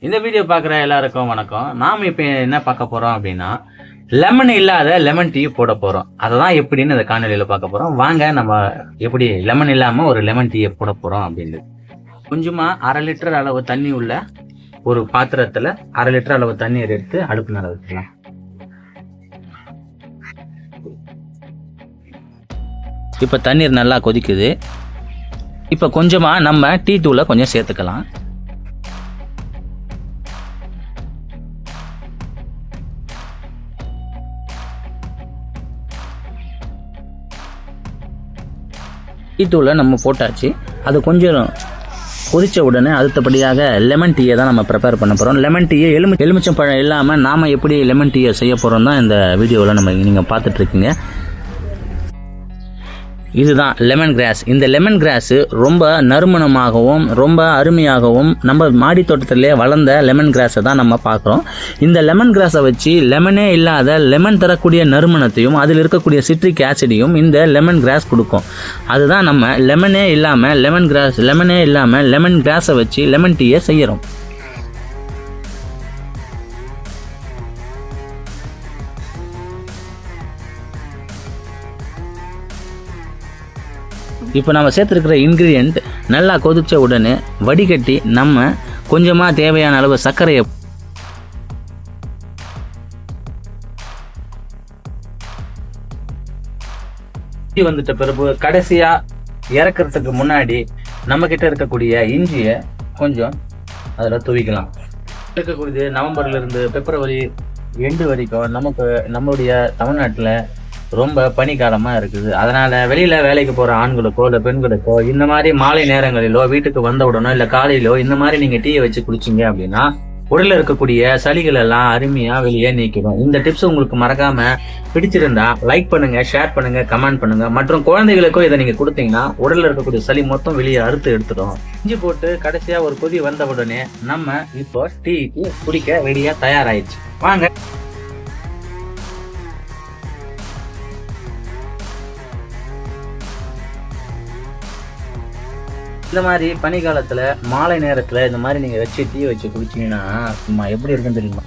இந்த வீடியோ பார்க்குற எல்லாருக்கும் வணக்கம். நாம் இப்போ என்ன பார்க்க போகிறோம் அப்படின்னா, லெமன் இல்லாத லெமன் டீ போட போகிறோம். அதை தான் எப்படின்னு இந்த காணொலியில் பார்க்க போகிறோம். வாங்க நம்ம எப்படி லெமன் இல்லாமல் ஒரு லெமன் டீயை போட போகிறோம் அப்படின்னு. கொஞ்சமாக 1/2 லிட்டர் அளவு தண்ணி உள்ள ஒரு பாத்திரத்தில் 1/2 லிட்டர் அளவு தண்ணீர் எடுத்து அடுப்பு மேலே வச்சுக்கலாம். இப்போ தண்ணீர் நல்லா கொதிக்குது. இப்போ கொஞ்சமாக நம்ம டீ தூளை கொஞ்சம் சேர்த்துக்கலாம். டீ தூளை நம்ம போட்டாச்சு. அது கொஞ்சம் கொதிச்ச உடனே அடுத்தபடியாக லெமன் டீயை தான் நம்ம ப்ரிப்பேர் பண்ண போகிறோம். லெமன் டீயை எலுமிச்சம் பழம் இல்லாமல் நாம் எப்படி லெமன் டீயை செய்ய போகிறோம் தான் இந்த வீடியோவில் நீங்கள் பார்த்துட்ருக்கீங்க. இதுதான் லெமன் கிராஸ். இந்த லெமன் கிராஸ் ரொம்ப நறுமணமாகவும் ரொம்ப அருமையாகவும் நம்ம மாடி தோட்டத்திலே வளர்ந்த லெமன் கிராஸை தான் நம்ம பார்க்குறோம். இந்த லெமன் கிராஸை வச்சு லெமனே இல்லாத லெமன் தரக்கூடிய நறுமணத்தையும் அதில் இருக்கக்கூடிய சிட்ரிக் ஆசிடையும் இந்த லெமன் கிராஸ் கொடுக்கும். அதுதான் நம்ம லெமனே இல்லாமல் லெமன் கிராஸை வச்சு லெமன் டீயை செய்கிறோம். இப்போ நம்ம சேர்த்துருக்கிற இன்க்ரீடியண்ட் நல்லா கொதிச்ச உடனே வடிகட்டி நம்ம கொஞ்சமாக தேவையான அளவு சர்க்கரையை வந்துட்ட பிறகு கடைசியாக இறக்கிறதுக்கு முன்னாடி நம்ம கிட்ட இருக்கக்கூடிய இஞ்சியை கொஞ்சம் அதில் துவிக்கலாம். இருக்கக்கூடியது நவம்பர்லேருந்து பிப்ரவரி எண்டு வரைக்கும் நம்மளுடைய தமிழ்நாட்டில் ரொம்ப பனிக்காலமாக இருக்குது. அதனால் வெளியில் வேலைக்கு போகிற ஆண்களுக்கோ இல்லை பெண்களுக்கோ இந்த மாதிரி மாலை நேரங்களிலோ வீட்டுக்கு வந்த உடனோ இல்லை காலையிலோ இந்த மாதிரி நீங்கள் டீயை வச்சு குடிச்சிங்க அப்படின்னா உடலில் இருக்கக்கூடிய சளிகள் எல்லாம் அருமையாக வெளியே நீக்கிடும். இந்த டிப்ஸ் உங்களுக்கு மறக்காமல் பிடிச்சிருந்தா லைக் பண்ணுங்கள், ஷேர் பண்ணுங்கள், கமெண்ட் பண்ணுங்கள். மற்றும் குழந்தைகளுக்கும் இதை நீங்கள் கொடுத்தீங்கன்னா உடலில் இருக்கக்கூடிய சளி மொத்தம் வெளியே அறுத்து எடுத்துடும். இஞ்சி போட்டு கடைசியாக ஒரு கொதி வந்த உடனே நம்ம இப்போ டீக்கு குடிக்க ரெடியாக தயாராகிடுச்சு. வாங்க. இந்த மாதிரி பனிக்காலத்தில் மாலை நேரத்தில் இந்த மாதிரி நீங்கள் வச்சு டீ வச்சு குடிச்சிங்கன்னா சும்மா எப்படி இருக்குன்னு தெரியுமா?